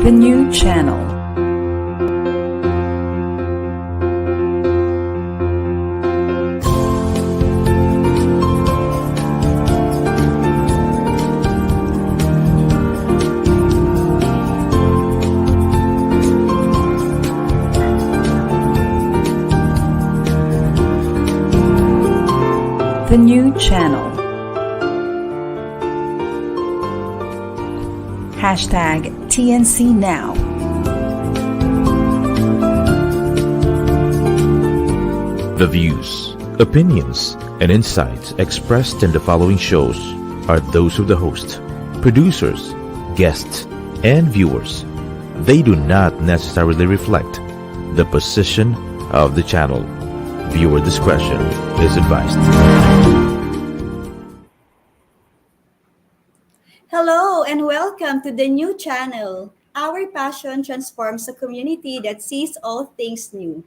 The new channel. The new channel. Hashtag TNCNow. The views, opinions, and insights expressed in the following shows are those of the host, producers, guests, and viewers. They do not necessarily reflect the position of the channel. Viewer discretion is advised. Hello and welcome to the new channel. Our passion transforms a community that sees all things new.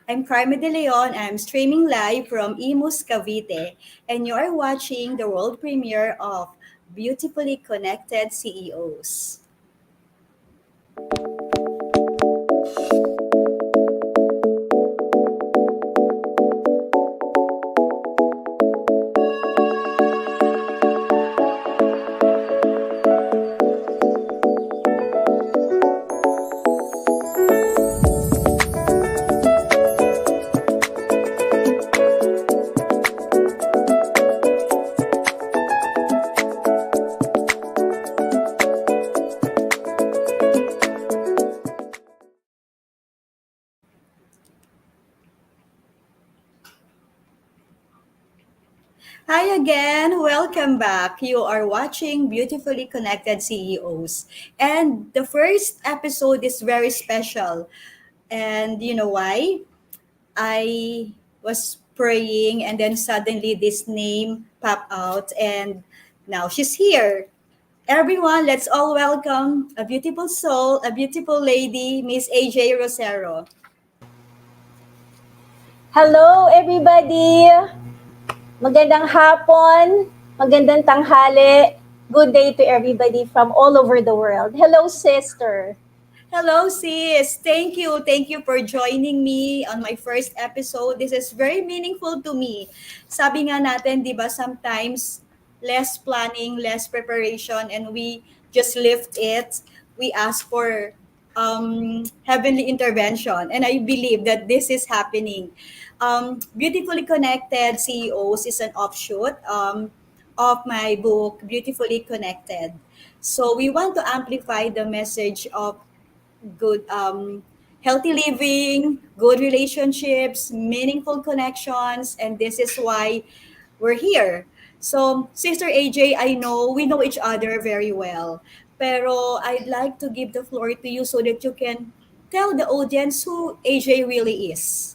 I'm Carmen De Leon. I'm streaming live from Imus, Cavite, and you are watching the world premiere of Beautifully Connected CEOs. Hi again, welcome back. You are watching Beautifully Connected CEOs. And the first episode is very special. And you know why? I was praying and then suddenly this name popped out and now she's here. Everyone, let's all welcome a beautiful soul, a beautiful lady, Miss AJ Rocero. Hello everybody! Magandang hapon, magandang tanghali, good day to everybody from all over the world. Hello sister! Hello, sis. Thank you. Thank you for joining me on my first episode. This is very meaningful to me. Sabi nga natin, di ba, sometimes less planning, less preparation, and we just lift it. We ask for heavenly intervention. And I believe that this is happening. Beautifully Connected CEOs is an offshoot of my book, Beautifully Connected. So we want to amplify the message of good healthy living, good relationships, meaningful connections, and this is why we're here. So, Sister AJ, I know we know each other very well, pero I'd like to give the floor to you so that you can tell the audience who AJ really is.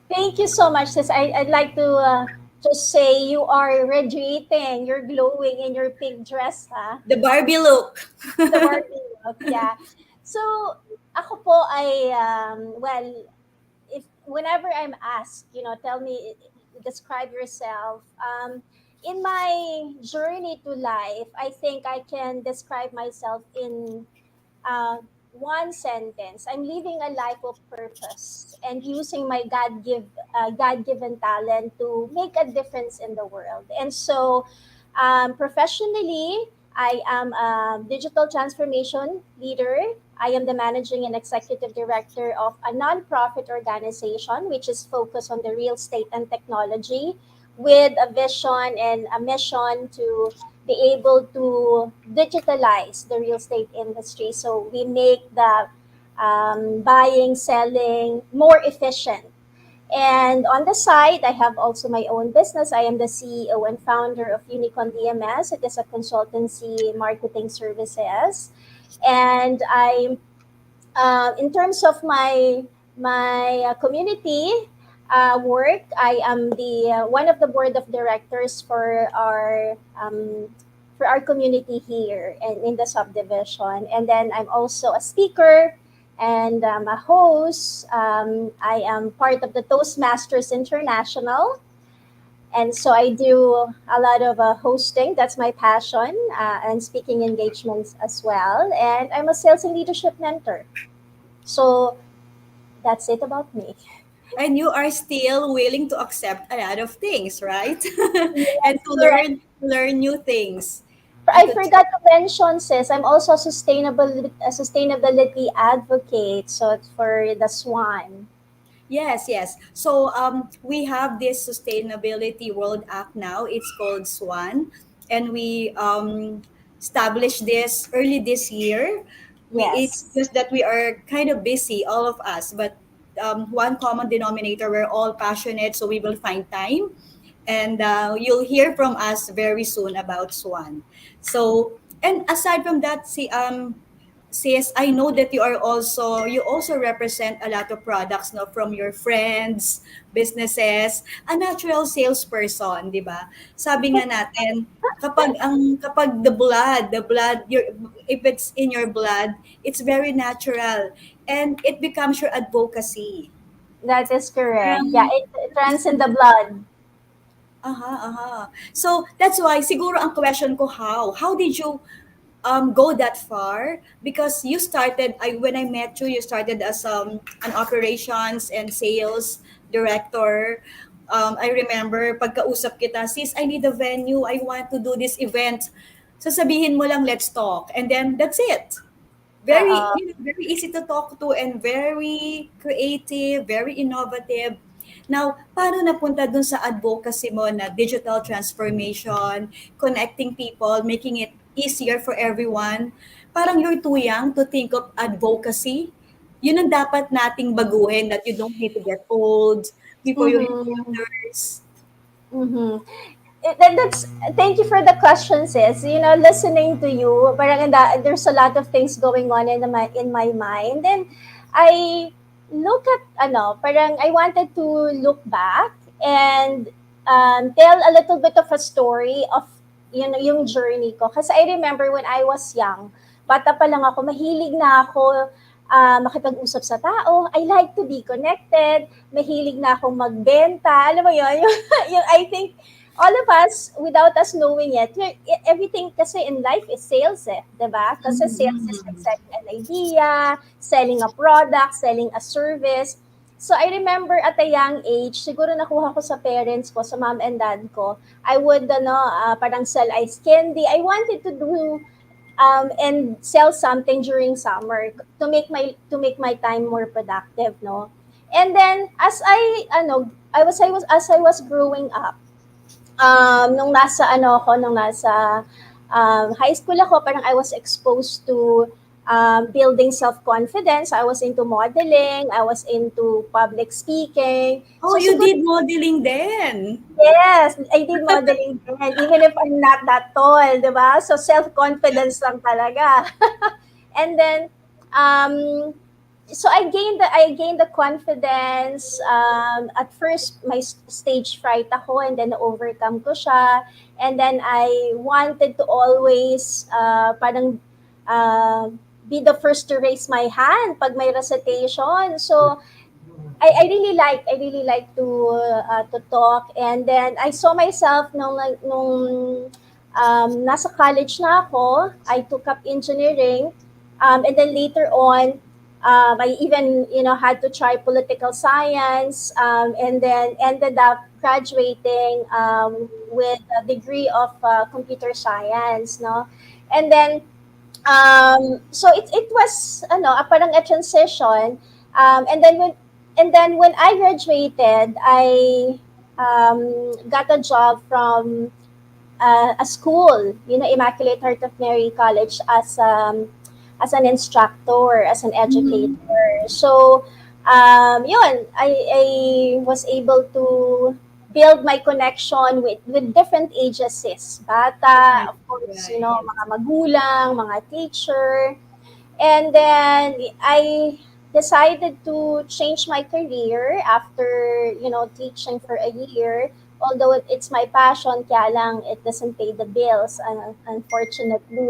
Thank you so much sis. I'd like to just say you are radiating, you're glowing in your pink dress ha. The Barbie look. The Barbie look, yeah. So ako po ay, well, if whenever I'm asked, tell me, describe yourself. In my journey to life, I think I can describe myself in uh, one sentence. I'm living a life of purpose and using my God-given talent to make a difference in the world. And so, professionally, I am a digital transformation leader. I am the managing and executive director of a nonprofit organization which is focused on the real estate and technology with a vision and a mission to be able to digitalize the real estate industry. So we make the buying, selling more efficient. And on the side, I have also my own business. I am the CEO and founder of Unicorn DMS. It is a consultancy marketing services. And in terms of my community work, I am the one of the board of directors for our community here and in the subdivision. And then I'm also a speaker and a host. I am part of the Toastmasters International. And so I do a lot of hosting. That's my passion, and speaking engagements as well. And I'm a sales and leadership mentor. So that's it about me. And you are still willing to accept a lot of things, right? And Yes, to correct. learn new things. And I forgot to mention, sis, I'm also a sustainability advocate. So it's for the Swan. yes, yes. So we have this Sustainability World Act now. It's called SWAN, and we established this early this year. It's Yes, just that we are kind of busy, all of us, but one common denominator. We're all passionate, so we will find time, and you'll hear from us very soon about SWAN. So, and aside from that, see, sis, I know that you also represent a lot of products, no, from your friends, businesses, a natural salesperson, di ba? Sabi nga natin, kapag the blood, if it's in your blood, it's very natural, and it becomes your advocacy. that is correct. Yeah, Parang, it runs in the blood. aha, aha. So that's why siguro ang question ko, how did you go that far? Because you started, when I met you, you started as an operations and sales director. I remember pagkausap kita, sis, I need a venue, I want to do this event. Sasabihin mo lang, let's talk, and then that's it. Very, Uh, very easy to talk to and very creative, very innovative. Now, paano napunta dun sa advocacy mo na digital transformation, connecting people, making it easier for everyone? Parang you're too young to think of advocacy. Yun ang dapat nating baguhin, that you don't need to get old before you hit mm-hmm, others. mm-hmm. That's thank you for the question, sis. Listening to you, parang there's a lot of things going on in my mind, and I look at parang I wanted to look back and tell a little bit of a story of yung journey ko. Kasi I remember when I was young, bata pa lang ako, mahilig na ako makipag-usap sa tao. I like to be connected. Mahilig na akong magbenta. Alam mo yun? Yung I think all of us, without us knowing it, everything kasi in life is sales eh, di ba? Kasi sales is like Mhm. selling an idea, selling a product, selling a service. So I remember at a young age, siguro nakuha ko sa parents ko, sa mom and dad ko, I would parang sell ice candy. I wanted to do and sell something during summer to make my time more productive, no? And then as I was growing up, nung nasa high school ako, parang I was exposed to building self-confidence. I was into modeling, I was into public speaking. Oh, So you siguro, did modeling then. yes, I did modeling din, even if I'm not that tall, di ba? So self-confidence lang talaga. And then, um, so I gained the confidence. At first, my stage fright ako, and then overcome ko siya. And then I wanted to always parang uh, be the first to raise my hand pag may recitation. So I really like to talk, and then I saw myself nung nasa college na ako. I took up engineering, and then later on I even had to try political science, and then ended up graduating with a degree of computer science, no. And then so it was parang a transition, and then when I graduated, I got a job from a school, Immaculate Heart of Mary College, as an instructor, as an Mhm. educator. So yun, I was able to build my connection with different ages, sis. Bata, Right, of course, right. mga magulang, mga teacher. And then I decided to change my career after, teaching for a year. Although it's my passion, kaya lang it doesn't pay the bills, unfortunately.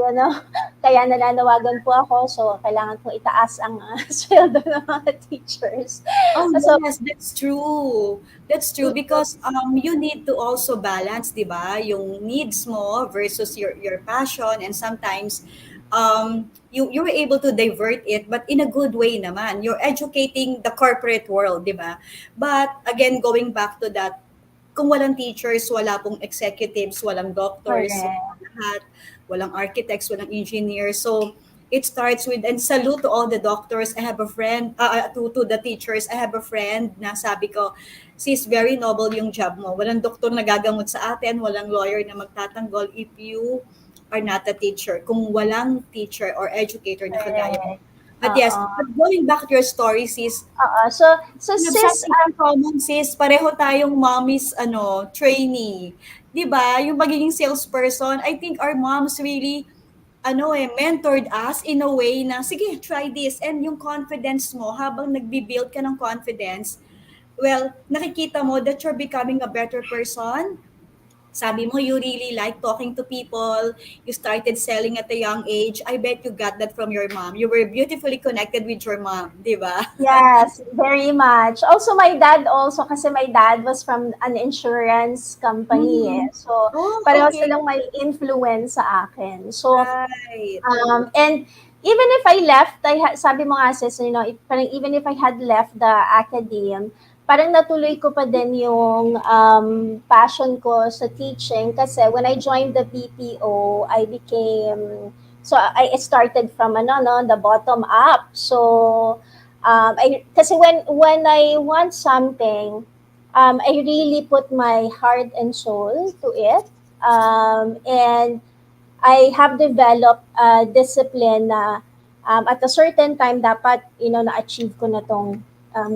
Kaya nananawagan po ako, so kailangan po itaas ang sweldo ng mga teachers. Oh So, yes, that's true. That's true because you need to also balance, 'di ba? Yung needs mo versus your passion, and sometimes you were able to divert it but in a good way naman. You're educating the corporate world, 'di ba? But again, going back to that, kung walang teachers, wala pong executives, walang doctors, correct. walang lahat, walang architects, walang engineers. So, it starts with, and salute to all the doctors. I have a friend, to the teachers, I have a friend na sabi ko, sis, very noble yung job mo. Walang doktor na gagamot sa atin, walang lawyer na magtatanggol if you are not a teacher. Kung walang teacher or educator na kagaya mo. Correct. But yes, Oo. but going back to your story, sis, Oo. So we have sis, something in common, sis. Pareho tayong mommy's trainee. 'Di ba? Yung magiging salesperson, I think our moms really mentored us in a way na, sige, try this. And yung confidence mo, habang nagbi-build ka ng confidence, well, nakikita mo that you're becoming a better person. Sabi mo, you really like talking to people. You started selling at a young age. I bet you got that from your mom. You were beautifully connected with your mom, di ba? yes, very much. Also, my dad also, kasi my dad was from an insurance company eh. Mhm. So, Oh, pareho okay. silang may influence sa akin. So, Right. and even if I left, sabi mo nga sis, parang even if I had left the academe, parang natuloy ko pa din yung passion ko sa teaching kasi when I joined the BPO, so I started from the bottom up. So kasi when I want something, I really put my heart and soul to it. And I have developed a discipline na at a certain time dapat na-achieve ko na tong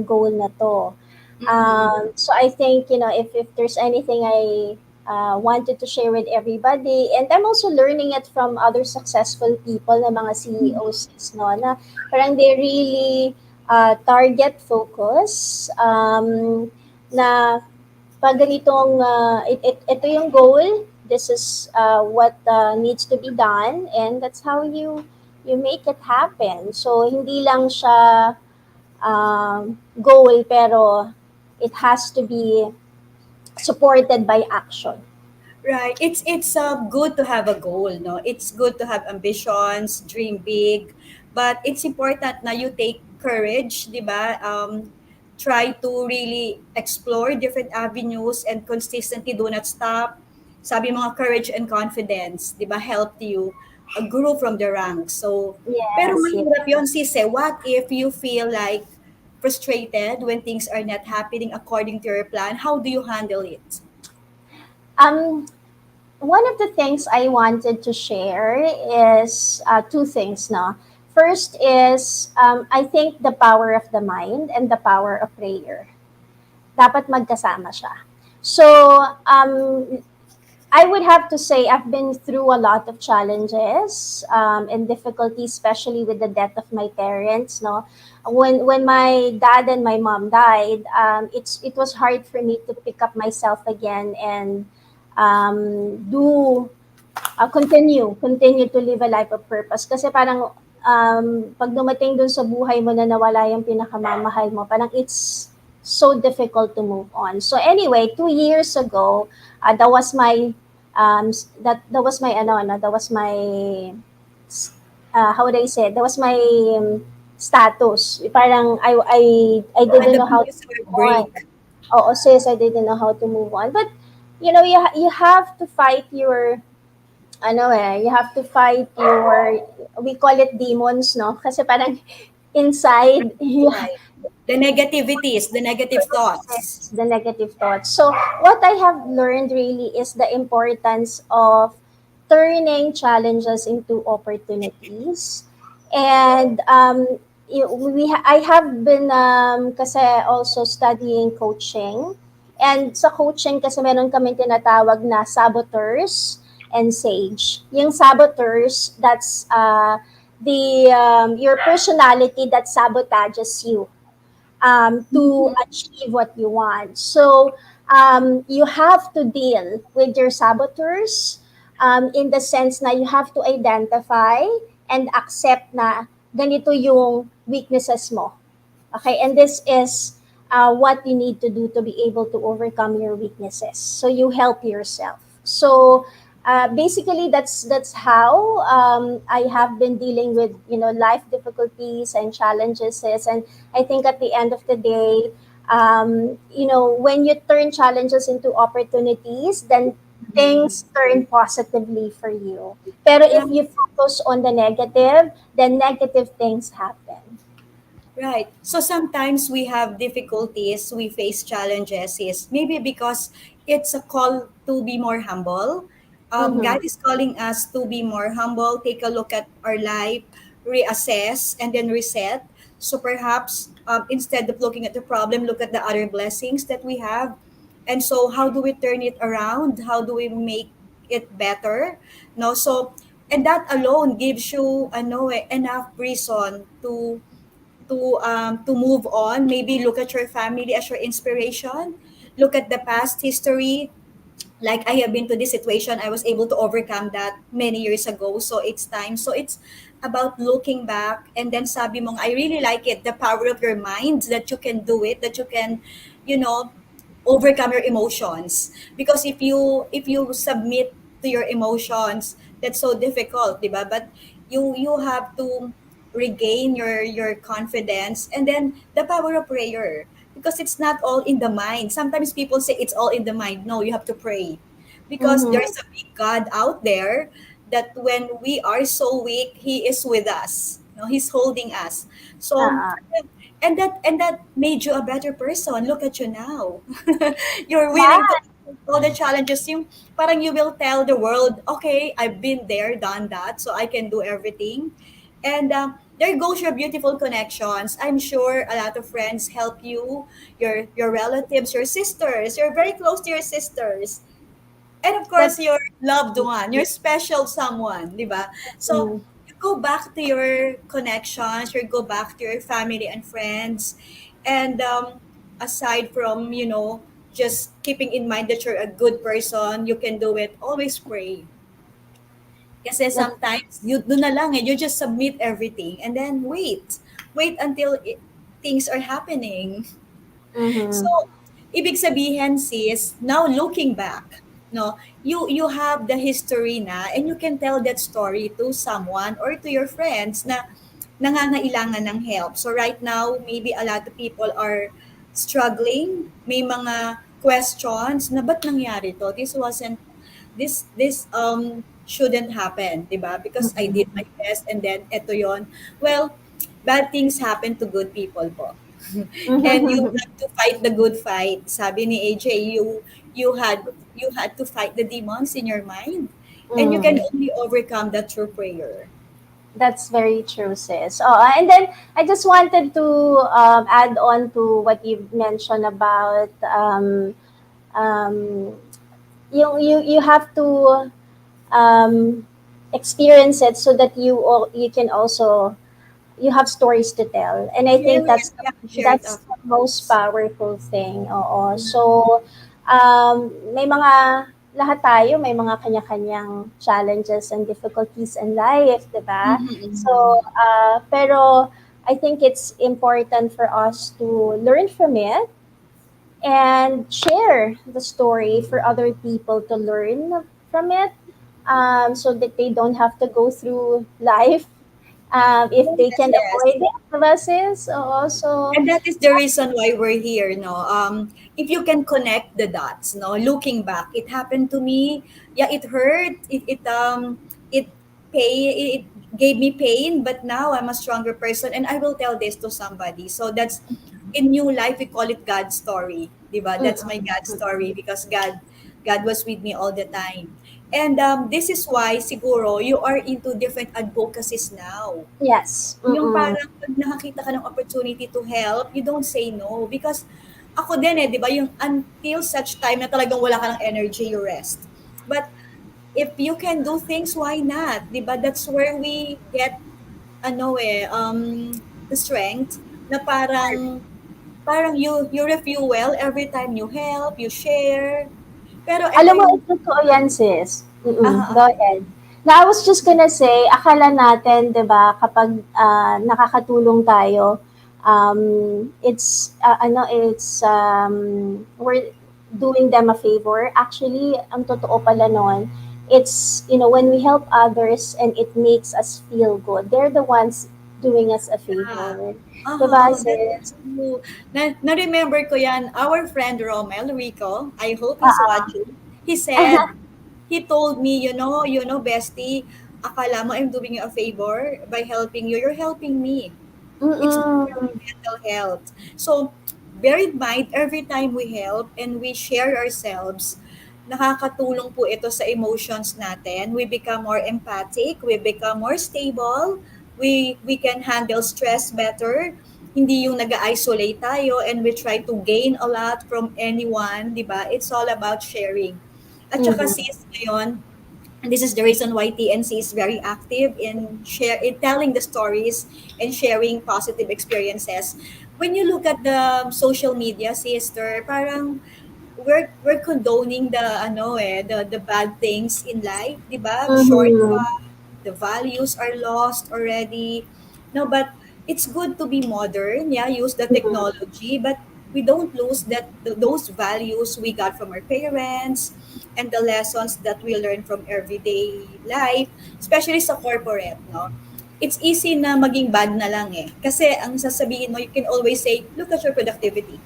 goal na to. Mhm. So I think if there's anything I wanted to share with everybody, and I'm also learning it from other successful people na mga CEOs no na parang they really target focus na pag ganitong ito yung goal, this is what needs to be done, and that's how you make it happen. So hindi lang siya goal, pero it has to be supported by action. Right. It's good to have a goal, no? It's good to have ambitions, dream big, but it's important na you take courage, 'di ba? Try to really explore different avenues and consistently do not stop. Sabi mga courage and confidence, 'di ba, helped you grow from the ranks. So, pero Yes, yes. mahirap 'yon, sis. What if you feel like frustrated when things are not happening according to your plan? How do you handle it? um One of the things I wanted to share is two things. No, first is I think the power of the mind and the power of prayer. Dapat magkasama siya. So I would have to say I've been through a lot of challenges and difficulties, especially with the death of my parents. No, when my dad and my mom died, it was hard for me to pick up myself again and do continue to live a life of purpose. Kasi parang pag dumating dun sa buhay mo na nawala yung pinakamamahal mo, parang it's so difficult to move on. So anyway, 2 years ago, that was my that was my that was my how would I say it? That was my status. Parang I At didn't the know how to biggest move on. heartbreak. Oo, sis, I didn't know how to move on. But you have to fight your you have to fight your, we call it demons, no? Kasi parang inside, Right. The negativities, the negative thoughts. the negative thoughts. So what I have learned really is the importance of turning challenges into opportunities. And I have been kasi also studying coaching. And sa coaching kasi meron kami tinatawag na saboteurs and sage. Yung saboteurs, that's the your personality that sabotages you to achieve what you want. So you have to deal with your saboteurs in the sense that you have to identify and accept na ganito yung weaknesses mo. Okay, and this is what you need to do to be able to overcome your weaknesses. So you help yourself. So basically, that's how I have been dealing with life difficulties and challenges. And I think at the end of the day, when you turn challenges into opportunities, then things turn positively for you. Pero if Right. you focus on the negative, then negative things happen. Right. So sometimes we have difficulties, we face challenges, is maybe because it's a call to be more humble. Mm-hmm. God is calling us to be more humble, take a look at our life, reassess, and then reset. So perhaps instead of looking at the problem, look at the other blessings that we have. And so how do we turn it around? How do we make it better? No, so and that alone gives you enough reason to move on. Maybe look at your family as your inspiration, look at the past history. Like, I have been to this situation, I was able to overcome that many years ago, so it's time. So it's about looking back, and then sabi mong, I really like it, the power of your mind, that you can do it, that you can, you know overcome your emotions. Because if you submit to your emotions, that's so difficult, di ba? But you have to regain your confidence, and then the power of prayer, because it's not all in the mind. Sometimes people say it's all in the mind. No, you have to pray, because Mm-hmm. there's a big God out there, that when we are so weak, he is with us. He's holding us. So, Uh-uh. and that made you a better person. Look at you now. You're willing to Yeah, all the challenges. Parang you will tell the world, okay, I've been there, done that, so I can do everything. And there goes your beautiful connections. I'm sure a lot of friends help you, your relatives, your sisters. You're very close to your sisters. And of course, that's your loved one, your special someone, di ba? So, mm, you go back to your connections, you go back to your family and friends. And aside from, just keeping in mind that you're a good person, you can do it, always pray. Kasi that sometimes, doon na lang you just submit everything and then wait. Wait until things are happening. mm-hmm. So, ibig sabihin, sis, now looking back, no, you have the history na, and you can tell that story to someone or to your friends na nangangailangan ng help. So right now, maybe a lot of people are struggling, may mga questions na ba't nangyari to? This shouldn't happen, 'di ba? Because I did my best, and then eto yon. Well, bad things happen to good people po. And you Mm-hmm. have to fight the good fight. Sabi ni AJ, you had to fight the demons in your mind, and you can Mm. only overcome that through prayer. That's very true, sis. Oh, and then I just wanted to add on to what you mentioned about um, you have to um, experience it so that you can also you have stories to tell, and I think Yes, yeah, share it that's the most afterwards. powerful thing. Oo. So may mga lahat tayo may mga kanya-kanyang challenges and difficulties in life, 'di ba? Mhm, So mhm. pero I think it's important for us to learn from it and share the story for other people to learn from it, so that they don't have to go through life, if they Yes, can yes. avoid it, diba, sis? Oo, so, And that is the reason why we're here, no? If you can connect the dots, no? Looking back, it happened to me. Yeah, it hurt. It gave me pain, but now I'm a stronger person, and I will tell this to somebody. So that's in new life, we call it God's story, diba? That's my mm-mm, God mm-mm. story, because God was with me all the time. And this is why siguro you are into different advocacies now. Yes. Yung Mm-mm. parang 'pag nakakita ka ng opportunity to help, you don't say no. Because ako din, 'di ba, yung until such time na talagang wala ka ng energy, you rest. But if you can do things, why not? 'Di ba? That's where we get the strength na parang parang you refuel every time you help, you share. Pero eto Alam mo, yung totoo yan, sis. Mm-mm. Go okay. ahead. Now, I was just gonna say, akala natin, 'di ba, kapag nakakatulong tayo, we're doing them a favor. Actually, ang totoo pala noon, it's, when we help others and it makes us feel good, they're the ones doing us a Ah, favor. 'Di ba, that's sis? true. Na-remember ko yan, our friend Romel Rico, I hope he's Ah, watching. He said, he told me, bestie, akala mo I'm doing you a favor by helping you. You're helping me. It's good for my mm-mm, mental health. So, bear in mind, every time we help and we share ourselves, nakakatulong po ito sa emotions natin. We become more empathic, we become more stable, we can handle stress better. Hindi yung nag-isolate tayo and we try to gain a lot from anyone, di ba? It's all about sharing. At saka mm-hmm, sis, ngayon, and this is the reason why TNC is very active in telling the stories and sharing positive experiences. When you look at the social media, sister, parang we're condoning the bad things in life, 'di ba? mm-hmm, Shortcut, the values are lost already. No, but it's good to be modern, yeah, use the mm-hmm, technology, but we don't lose those values we got from our parents and the lessons that we learn from everyday life, especially sa corporate, no? It's easy na maging bad na lang eh. Kasi ang sasabihin mo, you can always say, look at your productivity.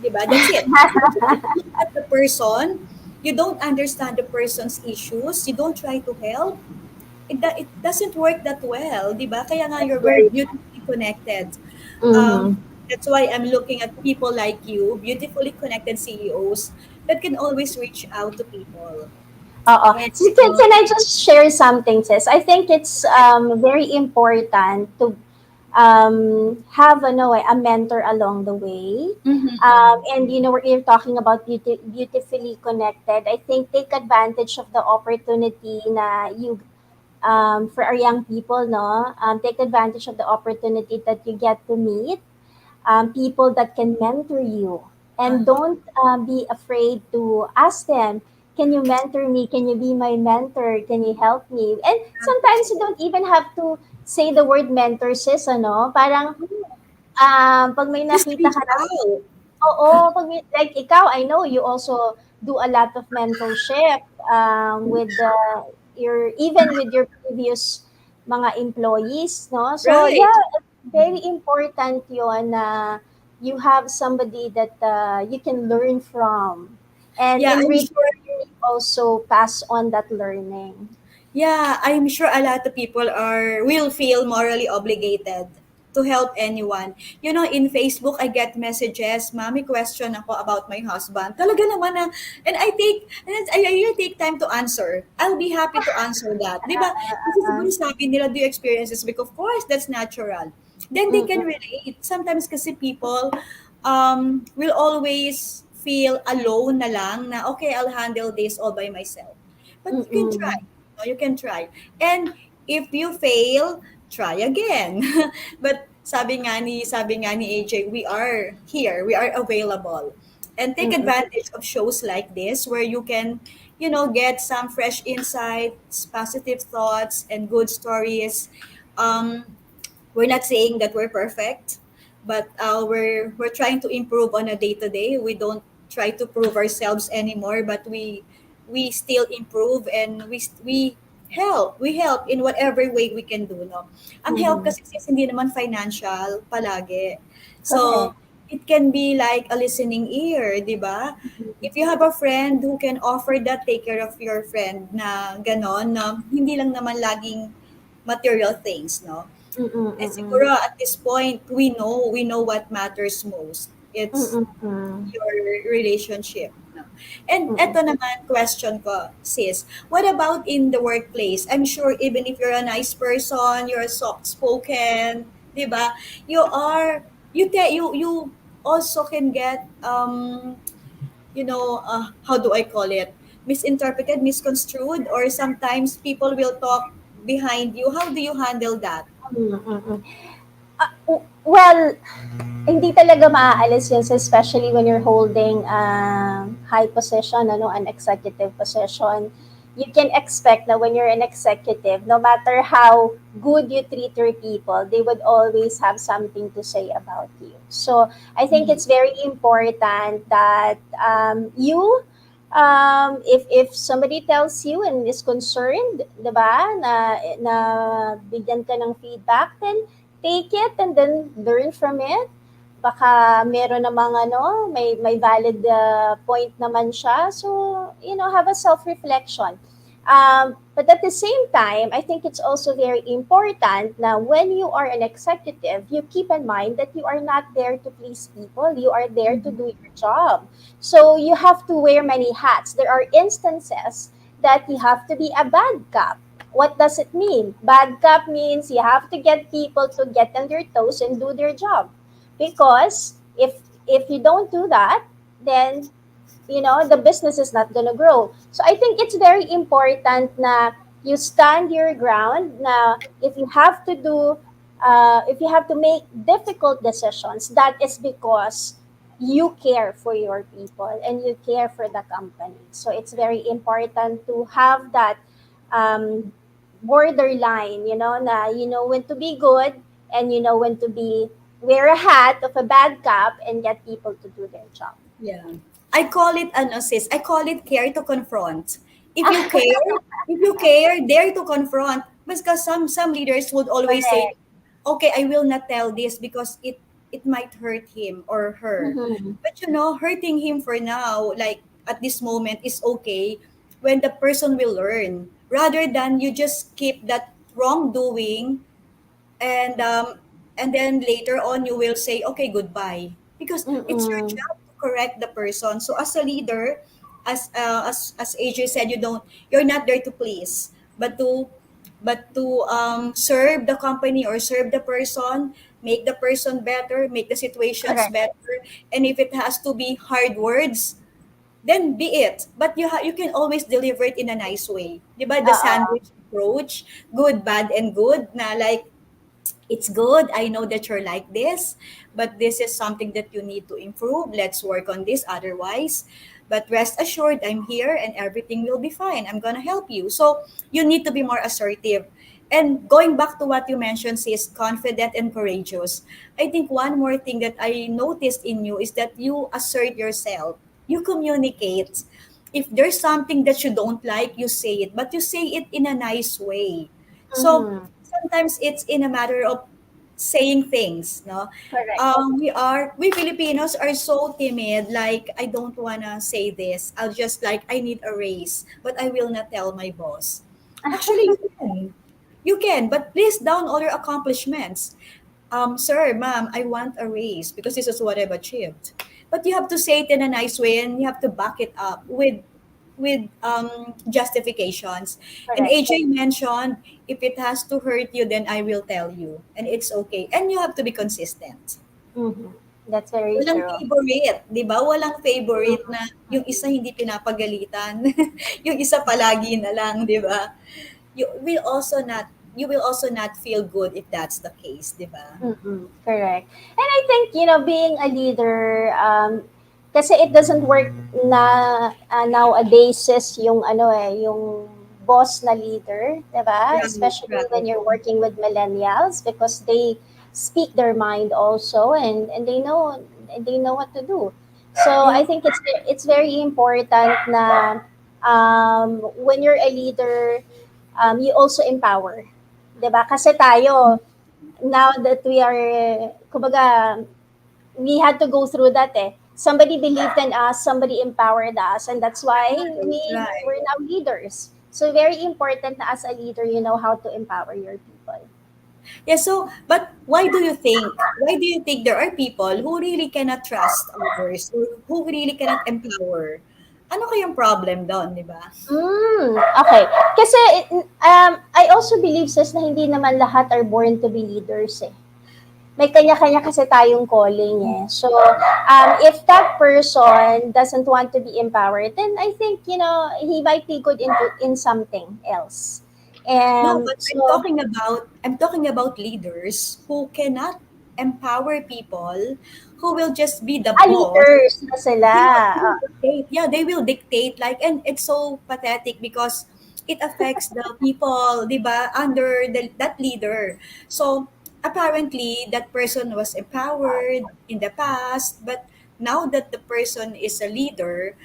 'Di ba? That's it. But if you look at the person, you don't understand the person's issues, you don't try to help, it doesn't work that well, 'di ba? Kaya nga we're very, beautifully connected. Um, mm-hmm. that's why I'm looking at people like you, beautifully connected CEOs that can always reach out to people. Oo. And So, can I just share something, sis? I think it's very important to have a mentor along the way. mhm. And we're talking about beautifully connected. I think take advantage of the opportunity na you for our young people, no? Take advantage of the opportunity that you get to meet people that can mentor you. And Uh-huh. don't be afraid to ask them, can you mentor me? Can you be my mentor? Can you help me? And sometimes you don't even have to say the word mentor, sis, ano? Parang, pag may Just nakita reach ka na, out. oo, pag like ikaw, I know you also do a lot of mentorship with even with your previous mga employees, no? So Right. yeah, very important yon na you have somebody that you can learn from, and Yeah, in I'm sure. return you also pass on that learning. Yeah, I'm sure a lot of people will feel morally obligated to help anyone. You know, in Facebook, I get messages, Mami, question ako about my husband. Talaga naman na, and I really take time to answer. I'll be happy to answer that. Di ba? Kasi siguro Uh, sabi nila, do you experience this? Because of course, that's natural. Then they can mm-mm, relate. Sometimes kasi people will always feel alone na lang na, okay, I'll handle this all by myself. But you can try. mm-mm, No, you can try. And if you fail, try again. But sabi nga ni AJ, we are here. We are available. And take mm-mm, advantage of shows like this where you can, get some fresh insights, positive thoughts, and good stories. We're not saying that we're perfect, but we're trying to improve on a day to day. We don't try to prove ourselves anymore, but we still improve and we help in whatever way we can do, no. Ang help mm-mm. kasi sis, hindi naman financial palagi. So Correct. it can be like a listening ear, di ba? If you have a friend who can offer that, take care of your friend na ganon, na hindi lang naman laging material things, no? Mm-mm, Eh, mm-mm, siguro at this point, we know what matters most. It's mm-mm, your relationship. No? And mm-mm. eto naman, question ko, sis. What about in the workplace? I'm sure even if you're a nice person, you're soft-spoken, di ba? You also can get, how do I call it? Misinterpreted, misconstrued, or sometimes people will talk behind you. How do you handle that? Mm, mm. Well, hindi talaga maaalis yun, especially when you're holding high position, an executive position. you can expect that when you're an executive, no matter how good you treat your people, they would always have something to say about you. So I think Mhm. it's very important that if somebody tells you and is concerned, 'di ba, na bigyan ka ng feedback, then take it and then learn from it. Baka meron namang may valid point naman siya. So, have a self-reflection. But at the same time, I think it's also very important now when you are an executive, you keep in mind that you are not there to please people. You are there to do your job. So you have to wear many hats. There are instances that you have to be a bad cop. What does it mean? Bad cop means you have to get people to get on their toes and do their job. Because if you don't do that, then the business is not going to grow. So I think it's very important na you stand your ground. Na if you have to make difficult decisions, that is because you care for your people and you care for the company. So it's very important to have that um, borderline, na you know when to be good and you know when to be wear a hat of a bad cop and get people to do their job. Yeah. I call it ano sis, I call it care to confront. If you care, if you care, dare to confront. Because some leaders would always say, Correct. "Okay, I will not tell this because it might hurt him or her." Mm-hmm. But hurting him for now, like at this moment, is okay when the person will learn. Rather than you just keep that wrongdoing and then later on you will say okay goodbye because it's your Mm-mm. job to correct the person. So as a leader, as AJ said, you're not there to please but to serve the company or serve the person, make the person better, make the situations Correct. better. And if it has to be hard words, then be it. But you can always deliver it in a nice way. Diba? The Uh-uh. sandwich approach, good, bad, and good. Na like, it's good. I know that you're like this, but this is something that you need to improve. Let's work on this otherwise. But rest assured, I'm here and everything will be fine. I'm going to help you. So you need to be more assertive. And going back to what you mentioned, sis, confident and courageous. I think one more thing that I noticed in you is that you assert yourself. You communicate. If there's something that you don't like, you say it, but you say it in a nice way. So Mm-hmm. sometimes it's in a matter of saying things, no? Correct. We Filipinos are so timid, like I don't wanna say this. I'll just like I need a raise, but I will not tell my boss. Actually, you can. You can, but list down all your accomplishments. Sir, ma'am, I want a raise because this is what I've achieved. But you have to say it in a nice way and you have to back it up with justifications. And Correct. AJ mentioned, if it has to hurt you, then I will tell you. And it's okay. And you have to be consistent. Mm-hmm. That's very Walang true. favorite, di ba? Walang favorite na yung isa hindi pinapagalitan. Yung isa palagi na lang, di ba? You will also not feel good if that's the case, di ba? Mm-mm, correct. And I think, being a leader, kasi it doesn't work na nowadays is yung boss na leader, 'di ba? Right, Especially when right. you're working with millennials because they speak their mind also and they know what to do. So Yeah. I think it's very important na when you're a leader, you also empower. 'Di ba? Kasi tayo now that we are, kumbaga, we had to go through that eh. Somebody believed in us, somebody empowered us, and that's why Right, right. we're now leaders. So very important na as a leader, you know how to empower your people. Yeah, so, but why do you think there are people who really cannot trust others or who really cannot empower? Ano kayang problem doon, di ba? Okay. Kasi I also believe sis na hindi naman lahat are born to be leaders eh. May kanya-kanya kasi tayong calling eh. So, if that person doesn't want to be empowered, then I think, he might be good in something else. No, And but I'm so, talking about I'm talking about leaders who cannot empower people, who will just be the boss. leaders na sila. Yeah, they will dictate. Yeah, they will dictate. Like, and it's so pathetic because it affects the people, di ba, under that leader. So, apparently, that person was empowered in the past, but now that the person is a leader,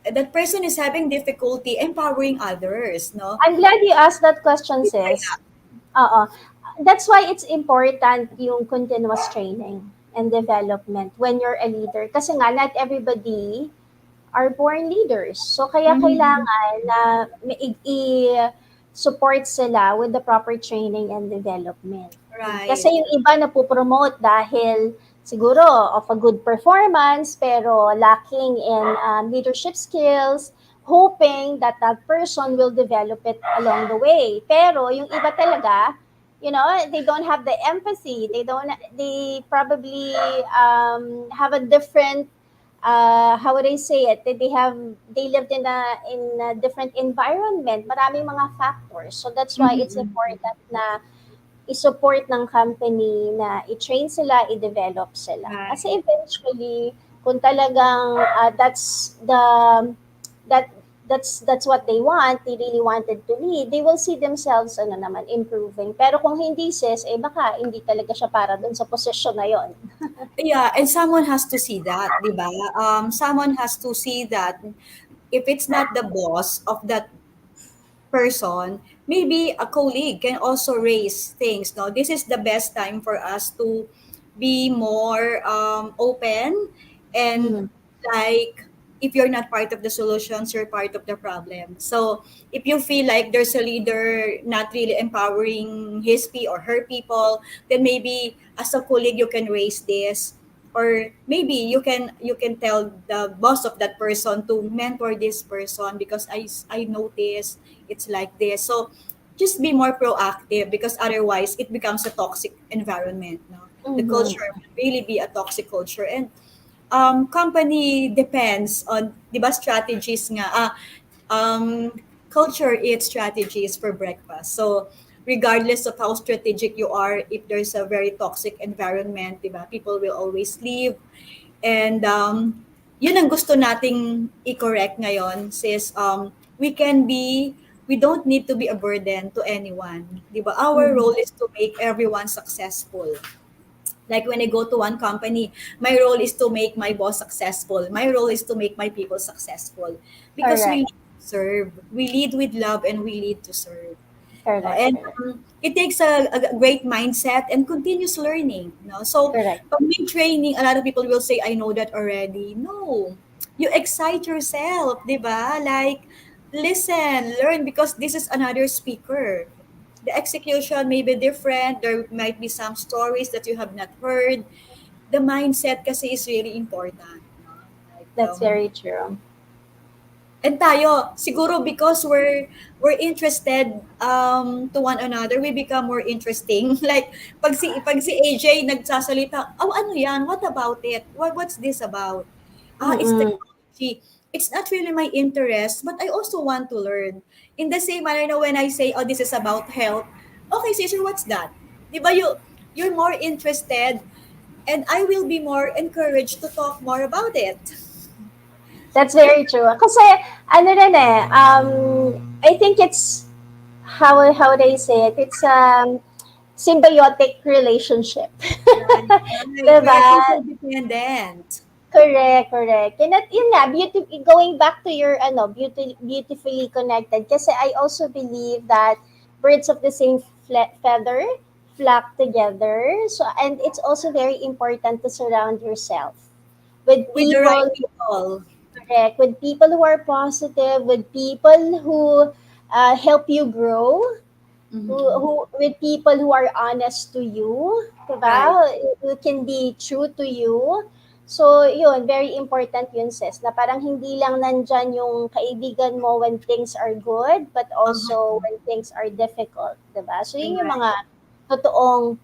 that person is having difficulty empowering others, no? I'm glad you asked that question, sis. Oo. That's why it's important yung continuous training and development when you're a leader. Kasi nga, not everybody are born leaders. So, kaya Mhm. kailangan na i-support sila with the proper training and development. Kasi Right. yung iba na po-promote dahil siguro of a good performance pero lacking in leadership skills, hoping that that person will develop it along the way. Pero yung iba talaga, they don't have the empathy. They probably have a different how would I say it? They lived in a different environment. Maraming mga factors. So that's why it's Mhm. important na i-support ng company na i-train sila, i-develop sila. Kasi Right. eventually, kung talagang that that's what they want, they really wanted to lead, they will see themselves improving. Pero kung hindi sis, baka hindi talaga siya para dun sa posisyon na yon. Yeah, and someone has to see that, di ba? Someone has to see that if it's not the boss of that person, maybe a colleague can also raise things. No, this is the best time for us to be more open and Mhm. like if you're not part of the solutions, you're part of the problem. So if you feel like there's a leader not really empowering his or her people, then maybe as a colleague you can raise this, or maybe you can tell the boss of that person to mentor this person because I notice it's like this. So just be more proactive because otherwise it becomes a toxic environment. No, the Mhm. culture will really be a toxic culture, and company depends on, di ba, strategies nga. Culture eats strategies for breakfast. So regardless of how strategic you are, if there's a very toxic environment, di ba, people will always leave. And yun ang gusto nating i-correct ngayon, sis. We don't need to be a burden to anyone. Di ba? Our Mhm. role is to make everyone successful. Like when I go to one company, my role is to make my boss successful. My role is to make my people successful. Because we Correct. need to serve. We lead with love and we lead to serve. No? Correct. And Correct. it takes a great mindset and continuous learning. No? So, Correct. pag may training, a lot of people will say, I know that already. No. You excite yourself, di ba? Like, listen, learn because this is another speaker. The execution may be different. There might be some stories that you have not heard. The mindset kasi is really important. No? Like, That's very true. and tayo, siguro because we're interested to one another, we become more interesting. Like pag si AJ nagsasalita, "Oh, ano 'yan? What about it? What's this about?" It's Mm-mm. technology. It's not really my interest, but I also want to learn. In the same manner na when I say, "Oh, this is about health." Okay, sister, what's that? 'Di ba you're more interested and I will be more encouraged to talk more about it. That's very true. Kasi, ano rin I think it's, how they say it, it's symbiotic relationship. Right, right. Diba? We're interdependent. Correct, correct. And that, yun nga, going back to your, beautifully connected, kasi I also believe that birds of the same feather flock together. So, and it's also very important to surround yourself with With the right people. people. Correct. With people who are positive, with people who help you grow, Mhm. with people who are honest to you, Right. diba? Who can be true to you. So, yun, very important yun, sis, na parang hindi lang nandyan yung kaibigan mo when things are good, but also Uh-huh. when things are difficult, diba? So, yun yung Right. mga totoong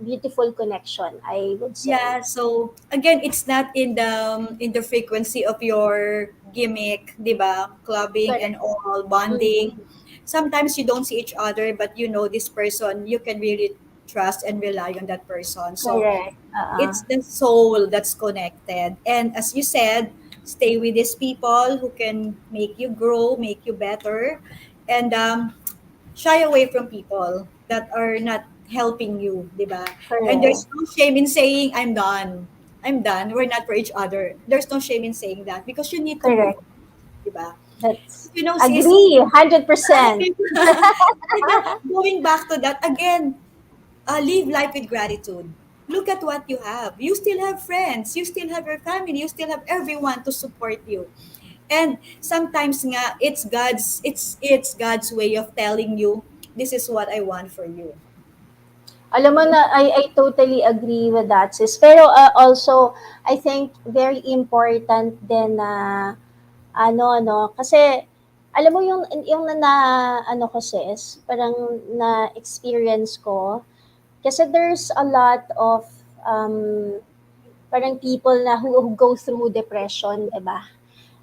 beautiful connection, I would say. Yeah, so again, it's not in the frequency of your gimmick, 'di ba? Clubbing and Correct. all, bonding. Mhm. Sometimes you don't see each other, but you know this person, you can really trust and rely on that person. So Correct. it's the soul that's connected. And as you said, stay with these people who can make you grow, make you better. and shy away from people that are not helping you, di ba? And Correct. there's no shame in saying, I'm done. I'm done. We're not for each other. There's no shame in saying that because you need to move Correct. on, di ba? That's You know, sis, agree 100%. going back to that again, live life with gratitude. Look at what you have. You still have friends. You still have your family. You still have everyone to support you. And sometimes nga, it's God's way of telling you, this is what I want for you. Alam mo na, I totally agree with that, sis. Pero also, I think very important din na, ano, kasi, alam mo yung ano ko, sis, parang na-experience ko, kasi there's a lot of, um, parang people na who go through depression, di ba?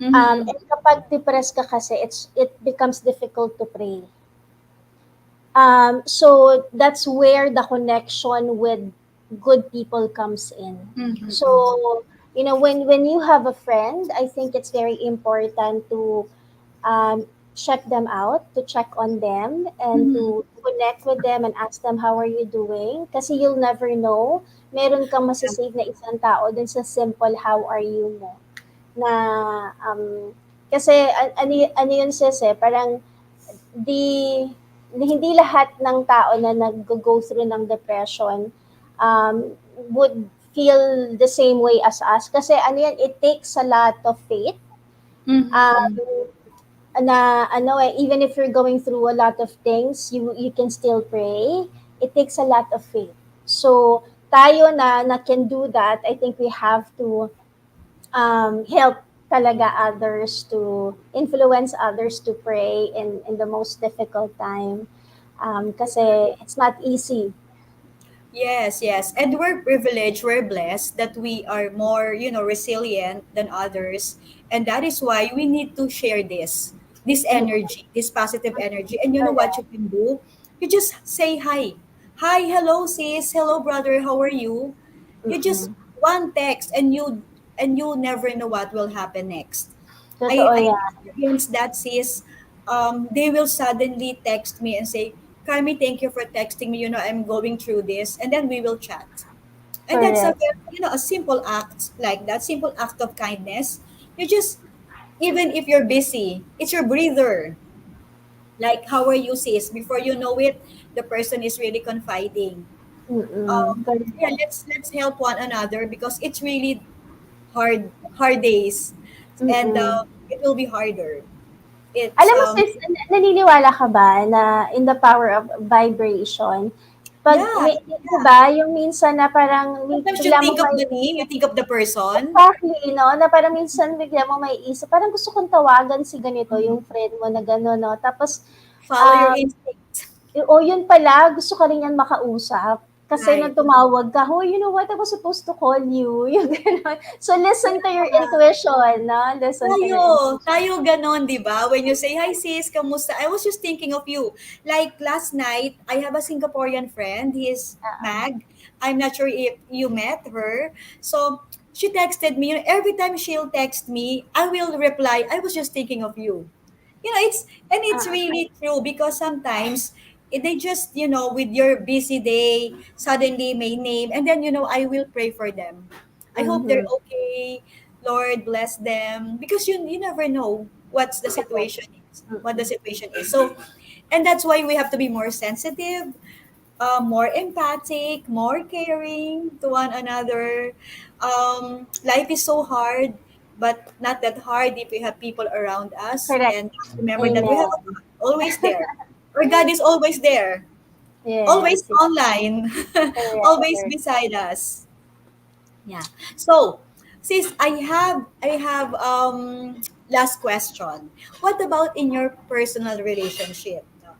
Mm-hmm. And kapag depressed ka kasi, it becomes difficult to pray. So that's where the connection with good people comes in. Mm-hmm. So, when you have a friend, I think it's very important to check them out, to check on them, and Mm-hmm. to connect with them and ask them, how are you doing? Kasi you'll never know. Meron kang masasave na isang tao dun sa simple how are you mo. Na, kasi ano yun sis parang di hindi lahat ng tao na nag-go through ng depression would feel the same way as us kasi ano yan, it takes a lot of faith um, Mm-hmm. na ano even if you're going through a lot of things, you can still pray. It takes a lot of faith. So tayo na can do that, I think we have to help talaga others, to influence others to pray in the most difficult time. Kasi it's not easy. Yes, yes. And we're privileged, we're blessed that we are more, resilient than others. And that is why we need to share this Mm, energy, this positive energy. And you know what you correct. can do? You just say hi. Hi, hello sis, hello brother, how are you? You just Mm-mm. one text and you never know what will happen next. Totoo I yan. experienced that sis. They will suddenly text me and say, Carmi, thank you for texting me. I'm going through this, and then we will chat. And that's a Correct. very, a simple act like that, simple act of kindness. You just, even if you're busy, it's your breather. Like, how are you, sis? Before you know it, the person is really confiding. Mm-mm. Yeah, Correct. let's help one another because it's really hard days, and Mm-mm. it will be harder. It's Alam mo sis, naniniwala ka ba na in the power of vibration? Pag yeah, may, di ba, yung minsan na parang sometimes you bigla think mong of may the name, you think of the person. exactly, no? Na parang minsan bigla mo may isip, parang gusto kong tawagan si ganito, Mhm. yung friend mo na gano'n, no? Tapos, Follow your um, instinct. o yun pala, gusto ka rin yan makausap. Kasi nung Right. tumawag ka, oh, you know what, I was supposed to call you. Yung gano'n. So, listen to your Yeah. intuition, no? Listen to Tayo, your intuition. tayo ganon, di ba? When you say, hi sis, kamusta? I was just thinking of you. Like last night, I have a Singaporean friend. He is Uh-uh. Mag. I'm not sure if you met her. So, she texted me. Every time she'll text me, I will reply, I was just thinking of you. It's Uh-uh. really true because sometimes they just, with your busy day, suddenly may name, and then, I will pray for them. I hope they're Mm-hmm. okay. Lord bless them because you never know Correct. what the Mm-mm. situation is. So, and that's why we have to be more sensitive, more empathic, more caring to one another. Life is so hard, but not that hard if we have people around us. Correct. And remember that we have a Amen. God always there. Our God is always there, always Yes. online, Correct. always Correct. beside us. Yeah. So, sis, I have last question. What about in your personal relationship? No?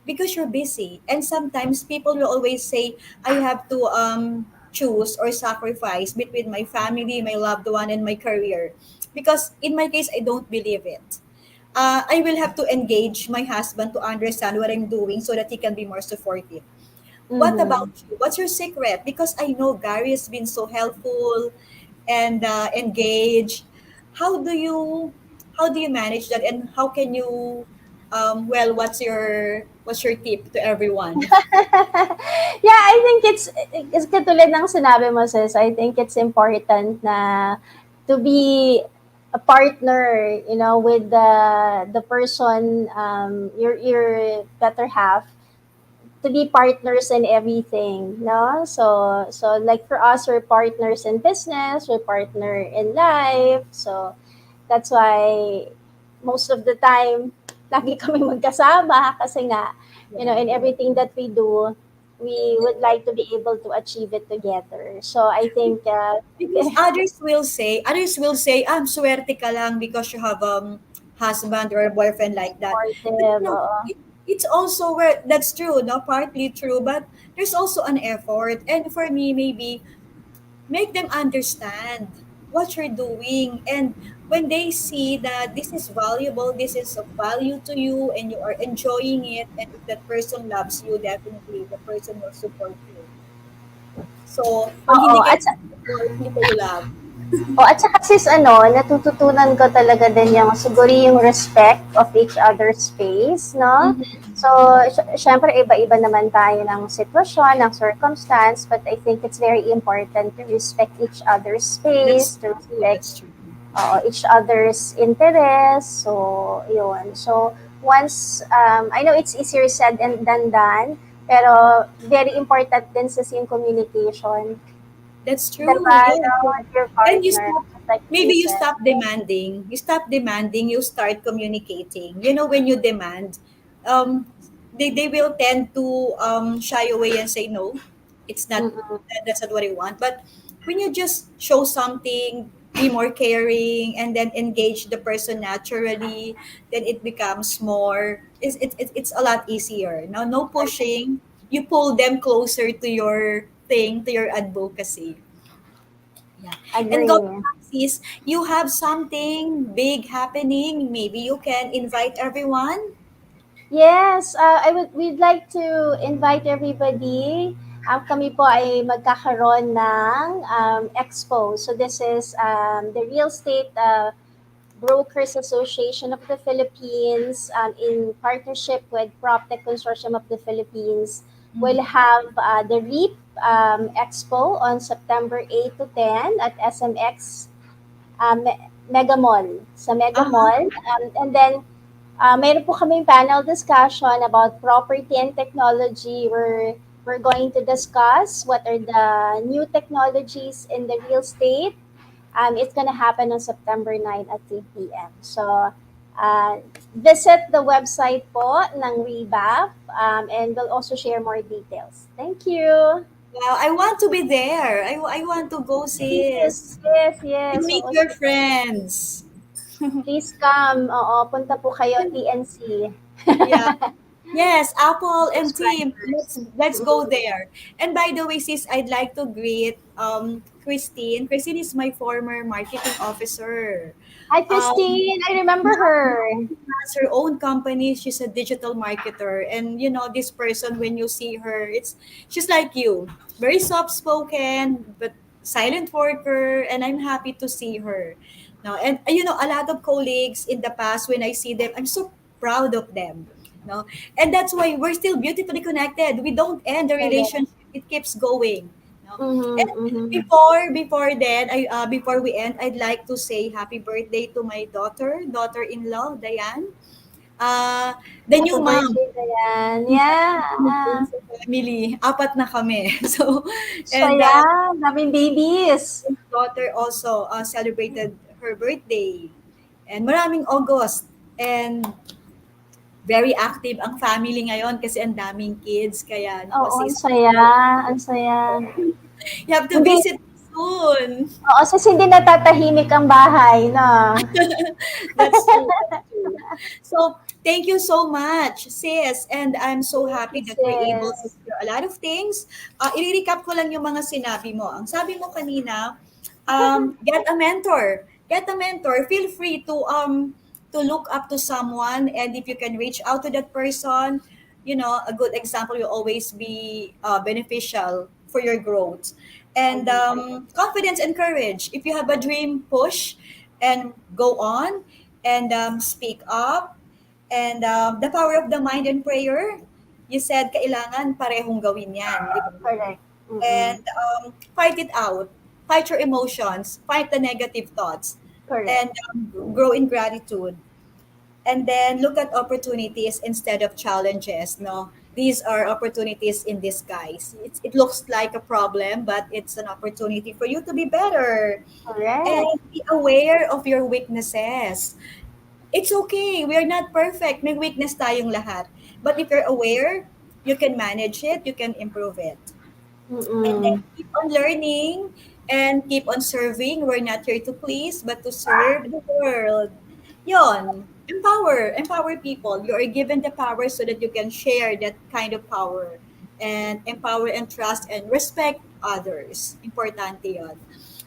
Because you're busy and sometimes people will always say I have to choose or sacrifice between my family, my loved one and my career. Because in my case I don't believe it. I will have to engage my husband to understand what I'm doing so that he can be more supportive. What Mm-hmm. about you? What's your secret? Because I know Gary has been so helpful and engaged. How do you how do you manage that, and how can you well, what's your tip to everyone? Yeah, I think it's katulad ng sinabi mo, sis. I think it's important na to be a partner, with the person, your better half, to be partners in everything, no? So like for us, we're partners in business, we're partner in life. So that's why most of the time lagi kami magkasama kasi nga, in everything that we do, we would like to be able to achieve it together. So I think Because others will say, swerte ka lang because you have husband or a boyfriend like that. But supportive. it's also where that's true, no, partly true, but there's also an effort. And for me, maybe make them understand what you're doing. And when they see that this is valuable, this is of value to you, and you are enjoying it, and if that person loves you, definitely the person will support you. So, pag Oo, hindi kayo at support, hindi kayo love. at saka sis, natututunan ko talaga din yung siguro yung respect of each other's space, no? Mhm. So, syempre iba-iba naman tayo ng sitwasyon, ng circumstance, but I think it's very important to respect each other's That's space, to true. respect That's true. each other's interests. So, yun. So, once, I know it's easier said than done, pero very important din sa yung communication. That's Diba, true. Yeah. no, with your And you partner, stop, just like you maybe you said. stop demanding. You stop demanding, you start communicating. When you demand, um, they will tend to shy away and say, no, it's not, Mm-mm. that's not what I want. But when you just show something, be more caring, and then engage the person naturally, then it becomes it's a lot easier. Now, no pushing. You pull them closer to your thing, to your advocacy. Yeah. And going Agree. back, sis, you have something big happening. Maybe you can invite everyone. Yes, we'd like to invite everybody. Kami po ay magkakaroon ng expo. So this is the Real Estate Brokers Association of the Philippines, in partnership with PropTech Consortium of the Philippines, will Mhm. have the REAP Expo on September 8 to 10 at SMX Mega Mall. Sa Mega Uh-huh. Mall. And then, mayroon po kaming panel discussion about property and technology. We're going to discuss what are the new technologies in the real estate. It's gonna happen on September 9 at 3 p.m. So, visit the website po ng Rebaf, and we'll also share more details. Thank you. Wow, I want to be there. I want to go, Yes, sis. yes, And yes. meet Oo, your sige. friends. Please come. Oo, punta po kayo, TNC. Yeah. Yes, Apple and team. Subscribers. Let's go there. And by the way, sis, I'd like to greet Christine. Christine is my former marketing officer. Hi, Um, Christine. I remember her. has her own company. She's a digital marketer. And this person, when you see her, she's like you. Very soft spoken, but silent worker. And I'm happy to see her. No, and a lot of colleagues in the past, when I see them, I'm so proud of them. No, and that's why we're still beautifully connected. We don't end the Correct. relationship; it keeps going. No, and Mm-hmm, mm-hmm. before we end, I'd like to say happy birthday to my daughter-in-law, Diane. Uh, the Happy new mom birthday, Diane. Yeah. sa family. Apat na kami. So, and Saya. Daming babies. my daughter also celebrated her birthday. And maraming August. And very active ang family ngayon kasi ang daming kids. Kaya, nako Oo, ang sis, saya. Ang saya. you have to Hindi, visit soon. oo, sis, hindi natatahimik ang bahay, no? That's true. That's true. So, thank you so much, sis. And I'm so Thank you, happy that we're able to sis. share a lot of things. I-recap ko lang yung mga sinabi mo. Ang sabi mo kanina, get a mentor. Get a mentor. Feel free to look up to someone, and if you can reach out to that person, a good example will always be beneficial for your growth. And Agree. confidence and courage. If you have a dream, push and go on, and speak up, And the power of the mind and prayer, you said kailangan parehong gawin yan. Di ba? Correct. And Mm-mm. fight it out. Fight your emotions. Fight the negative thoughts. Correct. And grow in gratitude. And then look at opportunities instead of challenges. No, these are opportunities in disguise. It looks like a problem, but it's an opportunity for you to be better. Correct. And be aware of your weaknesses. It's okay. We're not perfect. May weakness tayong lahat. But if you're aware, you can manage it, you can improve it. And then Mm-mm. keep on learning and keep on serving. We're not here to please, but to serve the world. Yon. Empower people. You are given the power so that you can share that kind of power and empower and trust and respect others. Importante yon.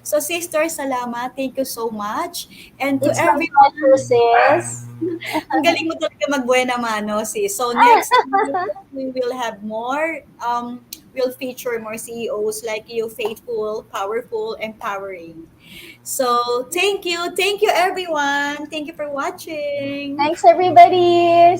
So, sister, salamat. Thank you so much. And to It's my pleasure, everyone, sis. ang galing mo talaga mag-buena mano, sis. So next time, we will have more, we'll feature more CEOs like you, faithful, powerful, empowering. So thank you everyone. Thank you for watching. Thanks, everybody.